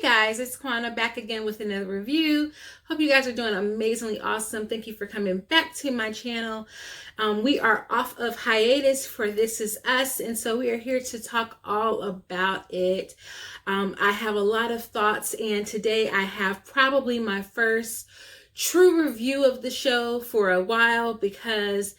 Guys, it's Kwana back again with another review. Hope you guys are doing amazingly awesome. Thank you for coming back to my channel. We are off of hiatus for This Is Us, and so we are here to talk all about it. I have a lot of thoughts, and today I have probably my first true review of the show for a while because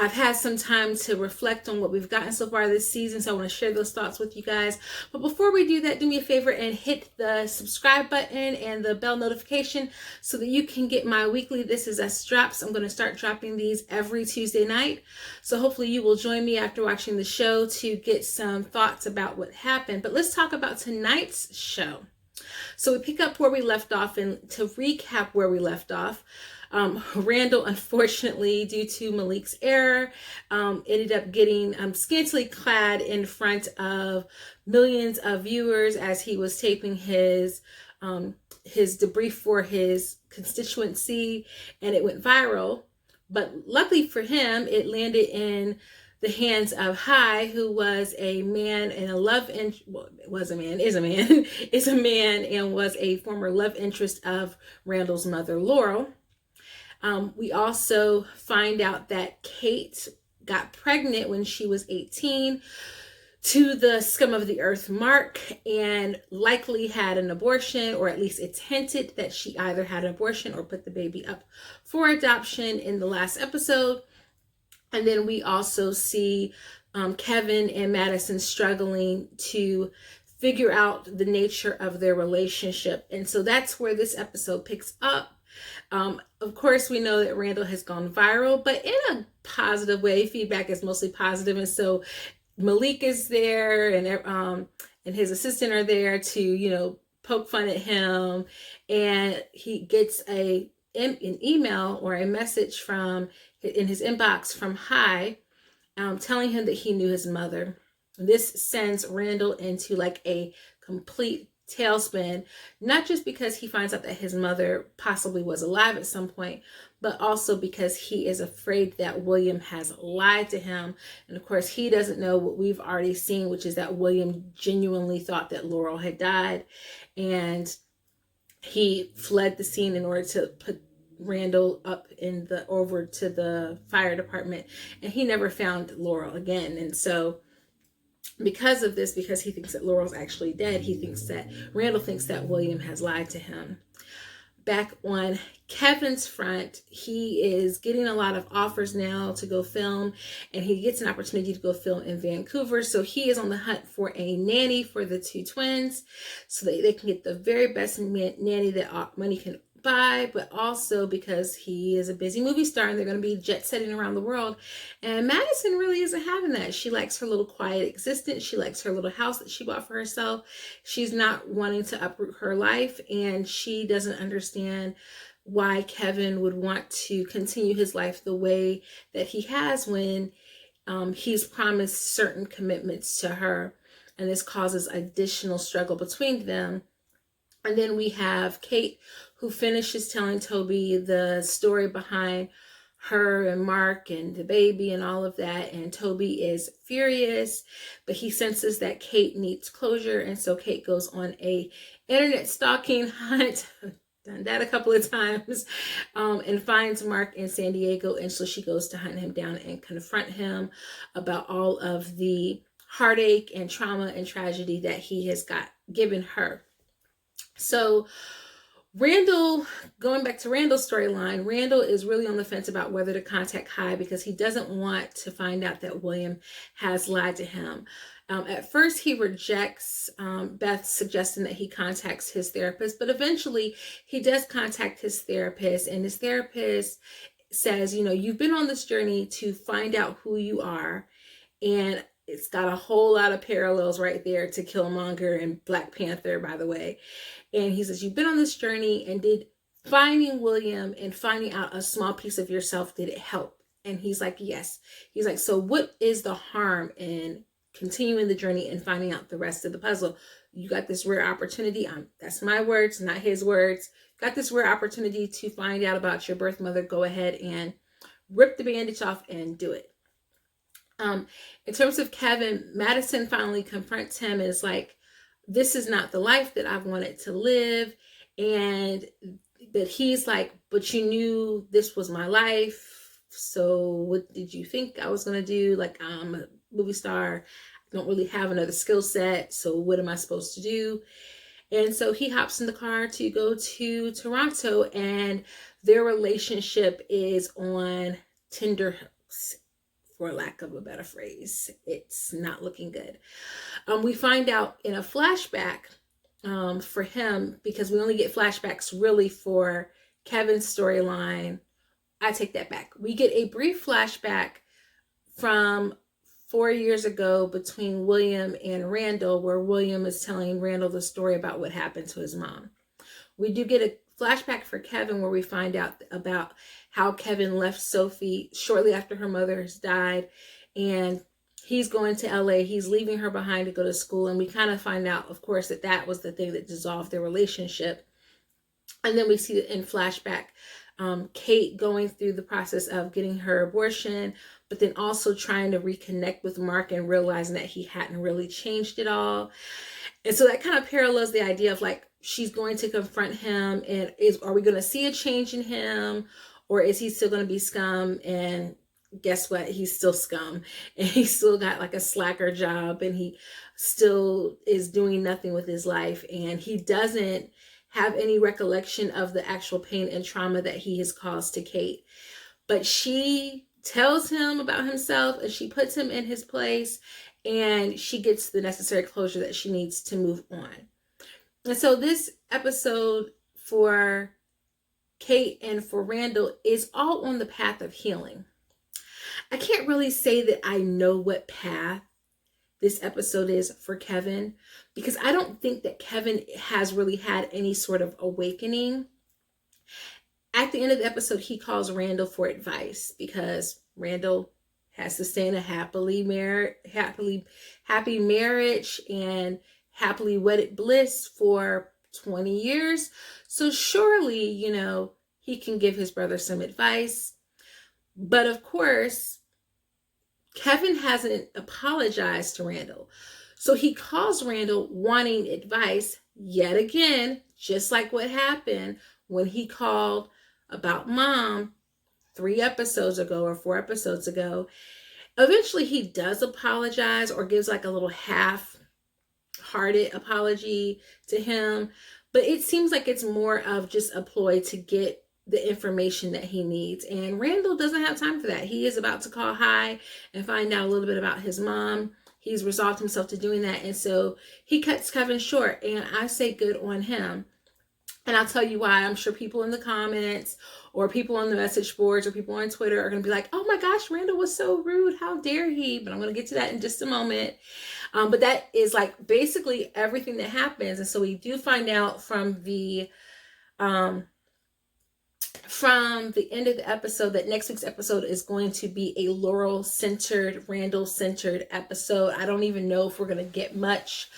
I've had some time to reflect on what we've gotten so far this season, so I want to share those thoughts with you guys. But before we do that, do me a favor and hit the subscribe button and the bell notification so that you can get my weekly This Is Us drops. I'm going to start dropping these every Tuesday night. So hopefully you will join me after watching the show to get some thoughts about what happened. But let's talk about tonight's show. So we pick up where we left off, and to recap where we left off, Randall, unfortunately, due to Malik's error, ended up getting scantily clad in front of millions of viewers as he was taping his debrief for his constituency, and it went viral. But luckily for him, it landed in the hands of Hai, who was a man and is a man and was a former love interest of Randall's mother, Laurel. We also find out that Kate got pregnant when she was 18 to the scum of the earth Mark, and likely had an abortion, or at least it's hinted that she either had an abortion or put the baby up for adoption in the last episode. And then we also see Kevin and Madison struggling to figure out the nature of their relationship. And so that's where this episode picks up. Of course, we know that Randall has gone viral, but in a positive way. Feedback is mostly positive. And so Malik is there, and his assistant are there to, poke fun at him. And he gets an email or a message in his inbox from Hai, telling him that he knew his mother. This sends Randall into like a complete tailspin, not just because he finds out that his mother possibly was alive at some point, but also because he is afraid that William has lied to him. And of course, he doesn't know what we've already seen, which is that William genuinely thought that Laurel had died, and he fled the scene in order to put Randall over to the fire department, and he never found Laurel again. And so because of this, because he thinks that Laurel's actually dead, Randall thinks that William has lied to him. Back on Kevin's front, he is getting a lot of offers now to go film, and he gets an opportunity to go film in Vancouver. So he is on the hunt for a nanny for the two twins so that they can get the very best nanny that money can buy, but also because he is a busy movie star and they're going to be jet setting around the world. And Madison really isn't having that. She likes her little quiet existence. She likes her little house that she bought for herself. She's not wanting to uproot her life, and she doesn't understand why Kevin would want to continue his life the way that he has when he's promised certain commitments to her, and this causes additional struggle between them. And then we have Kate, who finishes telling Toby the story behind her and Mark and the baby and all of that. And Toby is furious, but he senses that Kate needs closure. And so Kate goes on a internet stalking hunt, done that a couple of times, and finds Mark in San Diego. And so she goes to hunt him down and confront him about all of the heartache and trauma and tragedy that he has given her. So Randall, going back to Randall's storyline, Randall is really on the fence about whether to contact Hai because he doesn't want to find out that William has lied to him. At first, he rejects Beth suggesting that he contacts his therapist, but eventually he does contact his therapist, and his therapist says, you've been on this journey to find out who you are, and it's got a whole lot of parallels right there to Killmonger and Black Panther, by the way. And he says, you've been on this journey, and did finding William and finding out a small piece of yourself, did it help? And he's like, yes. He's like, so what is the harm in continuing the journey and finding out the rest of the puzzle? You got this rare opportunity. That's my words, not his words. Got this rare opportunity to find out about your birth mother. Go ahead and rip the bandage off and do it. In terms of Kevin, Madison finally confronts him and is like, this is not the life that I've wanted to live. And but he's like, but you knew this was my life. So what did you think I was going to do? Like, I'm a movie star. I don't really have another skill set. So what am I supposed to do? And so he hops in the car to go to Toronto, and their relationship is on tenterhooks, for lack of a better phrase. It's not looking good. We find out in a flashback for him, because we only get flashbacks really for Kevin's storyline. I take that back. We get a brief flashback from 4 years ago between William and Randall, where William is telling Randall the story about what happened to his mom. We do get a flashback for Kevin where we find out about how Kevin left Sophie shortly after her mother has died, and he's going to LA. He's leaving her behind to go to school, and we kind of find out, of course, that that was the thing that dissolved their relationship. And then we see in flashback Kate going through the process of getting her abortion, but then also trying to reconnect with Mark and realizing that he hadn't really changed at all. And so that kind of parallels the idea of like, she's going to confront him, and are we going to see a change in him, or is he still going to be scum? And guess what? He's still scum, and he's still got like a slacker job, and he still is doing nothing with his life, and he doesn't have any recollection of the actual pain and trauma that he has caused to Kate. But she tells him about himself, and she puts him in his place, and she gets the necessary closure that she needs to move on. And so this episode for Kate and for Randall is all on the path of healing. I can't really say that I know what path this episode is for Kevin, because I don't think that Kevin has really had any sort of awakening. At the end of the episode, he calls Randall for advice, because Randall has to stay in a happy marriage and happily wedded bliss for 20 years. So surely, you know, he can give his brother some advice. But of course, Kevin hasn't apologized to Randall. So he calls Randall wanting advice yet again, just like what happened when he called about Mom 3 episodes ago or 4 episodes ago. Eventually he does apologize, or gives like a little half-hearted apology to him. But it seems like it's more of just a ploy to get the information that he needs. And Randall doesn't have time for that. He is about to call Hi and find out a little bit about his mom. He's resolved himself to doing that. And so he cuts Kevin short, and I say good on him. And I'll tell you why. I'm sure people in the comments, or people on the message boards, or people on Twitter are going to be like, oh my gosh, Randall was so rude. How dare he? But I'm going to get to that in just a moment. But that is like basically everything that happens. And so we do find out from the end of the episode that next week's episode is going to be a Laurel-centered, Randall-centered episode. I don't even know if we're going to get much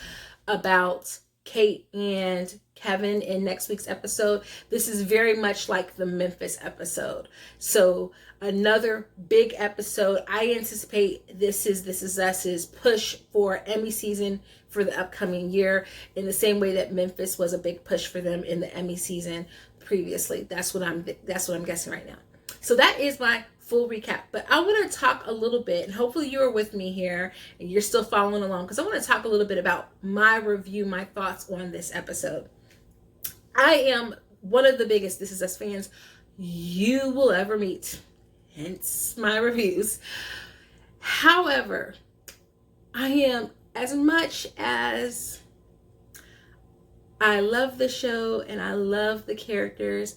about Kate and Kevin in next week's episode. This is very much like the Memphis episode. So another big episode. I anticipate This Is Us's push for Emmy season for the upcoming year, in the same way that Memphis was a big push for them in the Emmy season previously. That's what I'm guessing right now. So that is my full recap. But I want to talk a little bit, and hopefully you're with me here and you're still following along, because I want to talk a little bit about my review, my thoughts on this episode. I am one of the biggest This Is Us fans you will ever meet, hence my reviews. However, I am, as much as I love the show and I love the characters,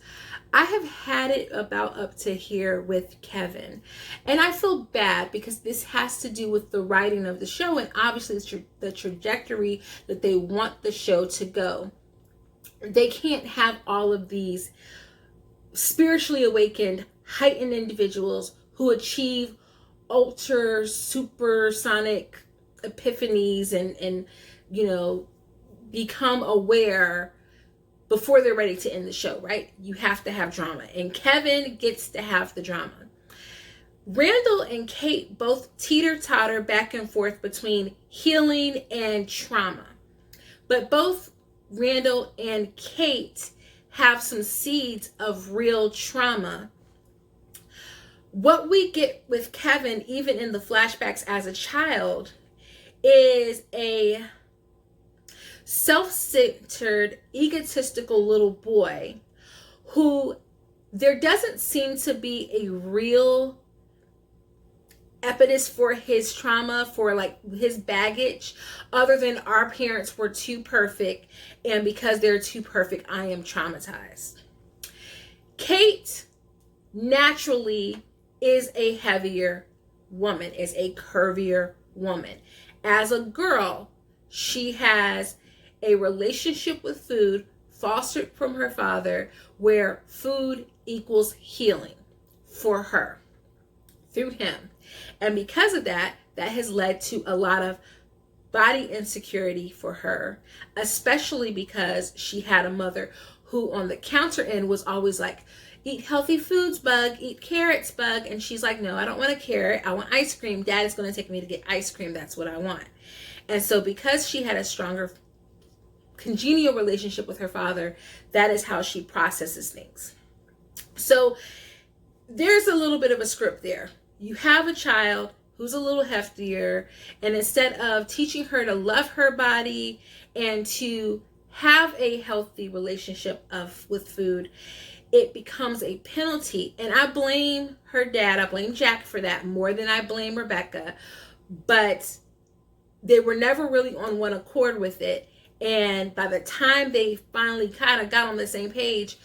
I have had it about up to here with Kevin. And I feel bad, because this has to do with the writing of the show, and obviously the trajectory that they want the show to go. They can't have all of these spiritually awakened, heightened individuals who achieve ultra supersonic epiphanies and you know, become aware before they're ready to end the show, right? You have to have drama, and Kevin gets to have the drama. Randall and Kate both teeter-totter back and forth between healing and trauma. But both Randall and Kate have some seeds of real trauma. What we get with Kevin, even in the flashbacks as a child, is a self-centered, egotistical little boy who there doesn't seem to be a real impetus for his trauma, for like his baggage, other than our parents were too perfect, and because they're too perfect, I am traumatized. Kate naturally is a heavier woman, is a curvier woman. As a girl, she has a relationship with food fostered from her father where food equals healing for her through him. And because of that, that has led to a lot of body insecurity for her, especially because she had a mother who on the counter end was always like, eat healthy foods, bug, eat carrots, bug. And she's like, no, I don't want a carrot. I want ice cream. Dad is going to take me to get ice cream. That's what I want. And so because she had a stronger congenial relationship with her father, that is how she processes things. So there's a little bit of a script there. You have a child who's a little heftier, and instead of teaching her to love her body and to have a healthy relationship with food, it becomes a penalty. And I blame her dad, I blame Jack for that more than I blame Rebecca, but they were never really on one accord with it. And by the time they finally kind of got on the same page,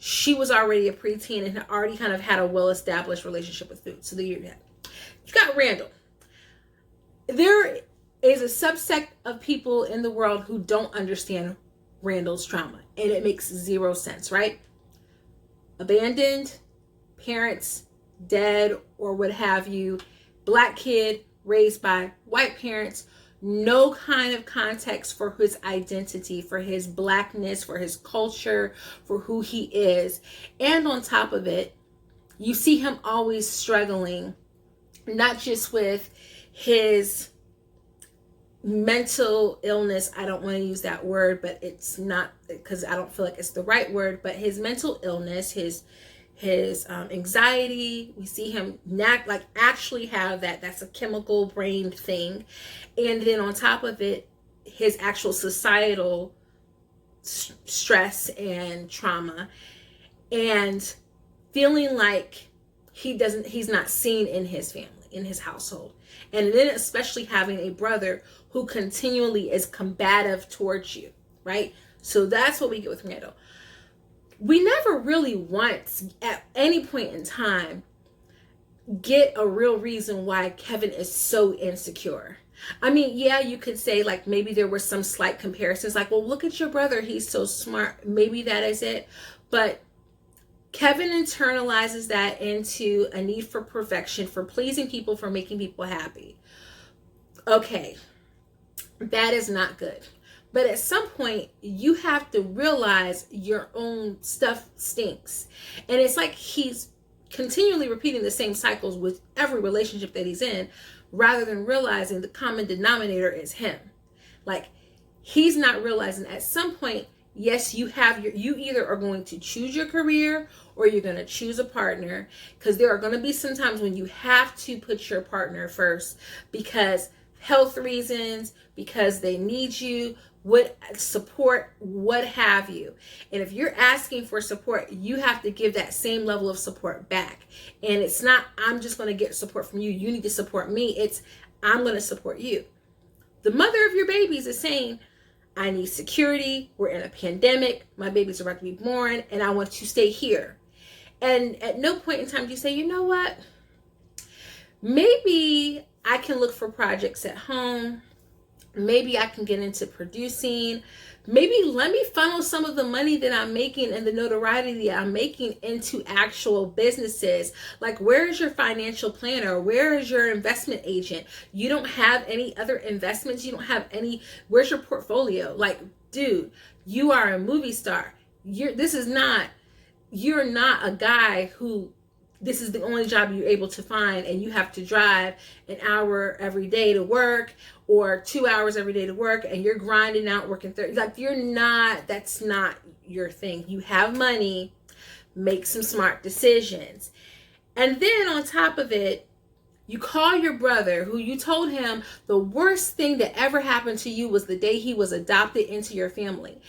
she was already a preteen and had already kind of had a well-established relationship with food. So there you have. You got Randall. There is a subsect of people in the world who don't understand Randall's trauma, and it makes zero sense, right? Abandoned, parents dead or what have you, Black kid raised by white parents, no kind of context for his identity, for his Blackness, for his culture, for who he is. And on top of it, you see him always struggling, not just with his mental illness. I don't want to use that word, but it's not, because I don't feel like it's the right word, but his mental illness, his anxiety. We see him actually have that. That's a chemical brain thing. And then on top of it, his actual societal stress and trauma, and feeling like he's not seen in his family, in his household. And then especially having a brother who continually is combative towards you, right? So that's what we get with Randall. We never really once, at any point in time, get a real reason why Kevin is so insecure. I mean, yeah, you could say like maybe there were some slight comparisons, like, well, look at your brother, he's so smart. Maybe that is it. But Kevin internalizes that into a need for perfection, for pleasing people, for making people happy. Okay, that is not good. But at some point, you have to realize your own stuff stinks. And it's like he's continually repeating the same cycles with every relationship that he's in, rather than realizing the common denominator is him. Like, he's not realizing at some point, yes, you either are going to choose your career or you're going to choose a partner, because there are going to be some times when you have to put your partner first because health reasons, because they need you, what support, what have you. And if you're asking for support, you have to give that same level of support back. And it's not, I'm just going to get support from you, you need to support me. It's, I'm going to support you. The mother of your babies is saying, I need security, we're in a pandemic, my babies are about to be born, and I want to stay here. And at no point in time do you say, you know what, maybe I can look for projects at home. Maybe I can get into producing. Maybe let me funnel some of the money that I'm making and the notoriety that I'm making into actual businesses. Like, where is your financial planner? Where is your investment agent? You don't have any other investments. You don't have any, where's your portfolio? Like, dude, you are a movie star. You're not a guy who this is the only job you're able to find and you have to drive an hour every day to work, or 2 hours every day to work, and you're grinding out, working 30, like that's not your thing. You have money, make some smart decisions. And then on top of it, you call your brother, who you told him the worst thing that ever happened to you was the day he was adopted into your family.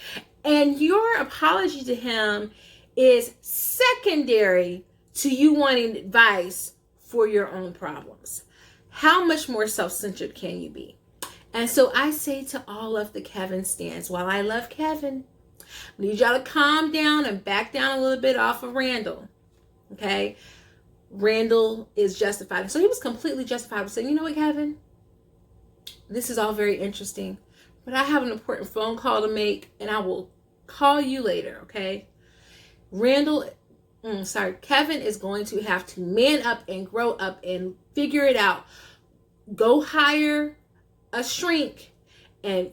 And your apology to him is secondary to you wanting advice for your own problems. How much more self-centered can you be? And so I say to all of the Kevin stans, while I love Kevin, I need y'all to calm down and back down a little bit off of Randall. Okay? Randall is justified. So he was completely justified with saying, you know what, Kevin? This is all very interesting, but I have an important phone call to make, and I will call you later, okay? Kevin is going to have to man up and grow up and figure it out. Go hire a shrink and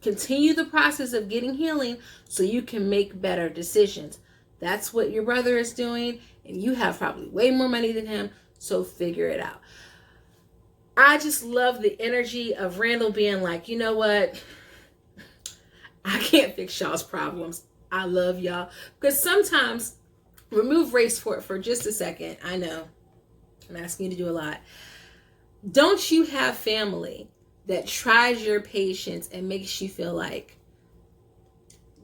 continue the process of getting healing so you can make better decisions. That's what your brother is doing, and you have probably way more money than him, so figure it out. I just love the energy of Randall being like, you know what? I can't fix y'all's problems. I love y'all. Because sometimes, remove race for just a second. I know I'm asking you to do a lot. Don't you have family that tries your patience and makes you feel like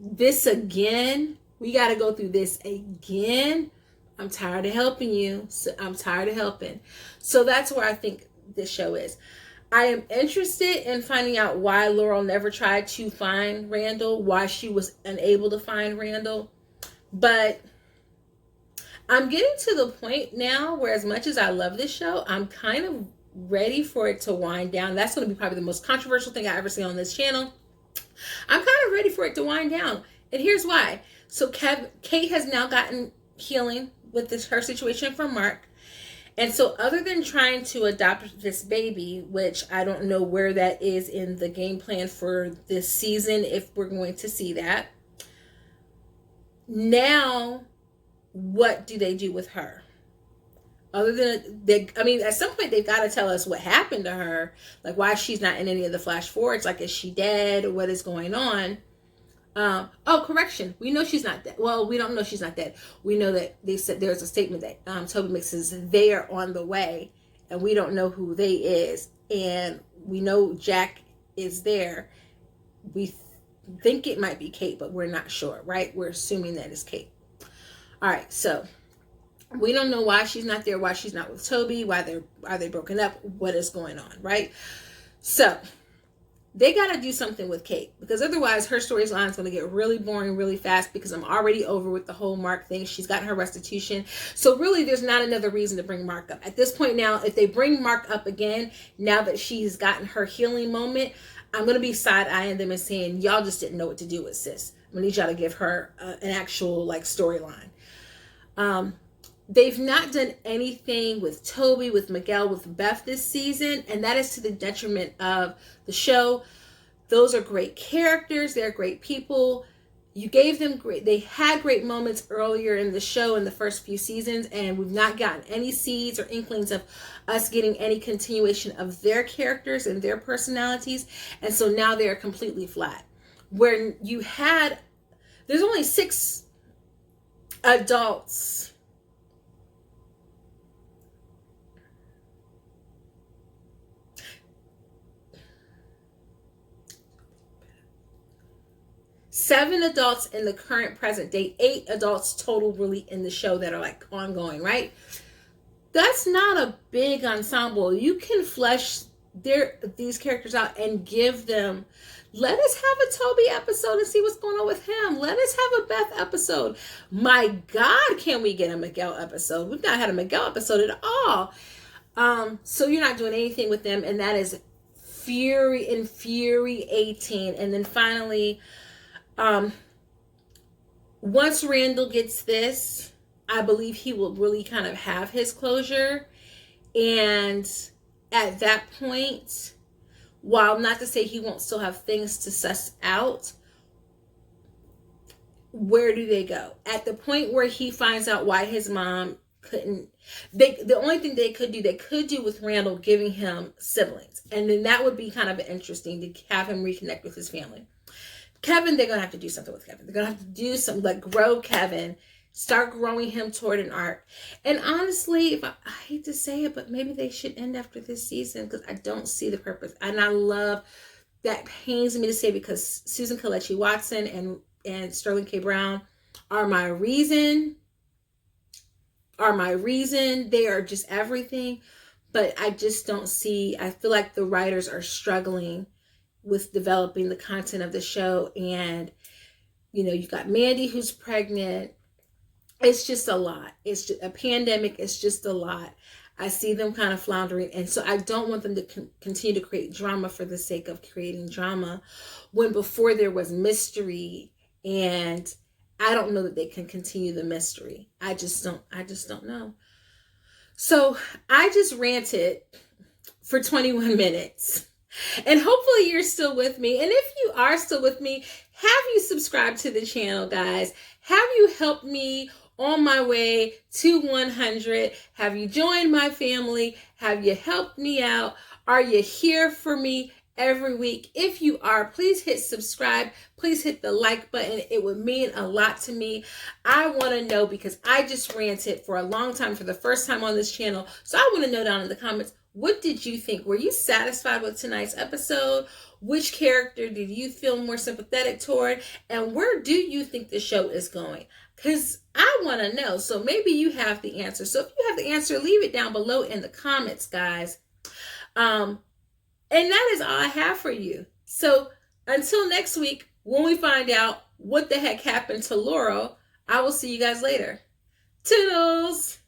this again? We got to go through this again. I'm tired of helping you. So I'm tired of helping. So that's where I think this show is. I am interested in finding out why Laurel never tried to find Randall, why she was unable to find Randall. But I'm getting to the point now where, as much as I love this show, I'm kind of ready for it to wind down. That's going to be probably the most controversial thing I ever see on this channel. I'm kind of ready for it to wind down. And here's why. So Kate has now gotten healing with her situation from Mark. And so other than trying to adopt this baby, which I don't know where that is in the game plan for this season, if we're going to see that. Now, what do they do with her? Other than, at some point they've got to tell us what happened to her. Like why she's not in any of the flash forwards. Like, is she dead or what is going on? Correction. We know she's not dead. Well, we don't know she's not dead. We know that they said there's a statement that Toby mixes they are on the way, and we don't know who they is. And we know Jack is there. We think it might be Kate, but we're not sure, right? We're assuming that it's Kate. All right, so we don't know why she's not there, why she's not with Toby, are they broken up, what is going on, right? So they got to do something with Kate, because otherwise her storyline is going to get really boring really fast, because I'm already over with the whole Mark thing. She's gotten her restitution. So really there's not another reason to bring Mark up. At this point now, if they bring Mark up again, now that she's gotten her healing moment, I'm going to be side-eyeing them and saying, y'all just didn't know what to do with sis. I'm going to need y'all to give her an actual storyline. They've not done anything with Toby, with Miguel, with Beth this season, and that is to the detriment of the show. Those are great characters. They're great people. You gave them they had great moments earlier in the show in the first few seasons, and we've not gotten any seeds or inklings of us getting any continuation of their characters and their personalities. And so now they're completely flat. Where there's only 6 adults . 7 adults in the current present day, 8 adults total really in the show that are ongoing, right? That's not a big ensemble. You can flesh these characters out and give them, let us have a Toby episode and see what's going on with him. Let us have a Beth episode. My God, can we get a Miguel episode? We've not had a Miguel episode at all. So you're not doing anything with them, and that is infuriating. And then finally, once Randall gets this, I believe he will really kind of have his closure. And at that point, while not to say he won't still have things to suss out, where do they go? At the point where he finds out why his mom couldn't, the only thing they could do with Randall giving him siblings. And then that would be kind of interesting to have him reconnect with his family. Kevin, they're going to have to do something with Kevin. They're going to have to do something, like grow Kevin, start growing him toward an arc. And honestly, I hate to say it, but maybe they should end after this season, because I don't see the purpose. And I love, that pains me to say, because Susan Kelechi Watson and Sterling K. Brown are my reason. They are just everything. But I just don't see, I feel like the writers are struggling with developing the content of the show. And, you know, you've got Mandy who's pregnant. It's just a lot. It's just a pandemic. It's just a lot. I see them kind of floundering. And so I don't want them to continue to create drama for the sake of creating drama, when before there was mystery. And I don't know that they can continue the mystery. I just don't know. So I just ranted for 21 minutes. And hopefully you're still with me. And if you are still with me, have you subscribed to the channel, guys? Have you helped me on my way to 100? Have you joined my family? Have you helped me out? Are you here for me every week? If you are, please hit subscribe. Please hit the like button. It would mean a lot to me. I want to know, because I just ranted for a long time for the first time on this channel. So I want to know down in the comments, what did you think? Were you satisfied with tonight's episode? Which character did you feel more sympathetic toward? And where do you think the show is going? Because I want to know. So maybe you have the answer. So if you have the answer, leave it down below in the comments, guys. And that is all I have for you. So until next week, when we find out what the heck happened to Laurel, I will see you guys later. Toodles!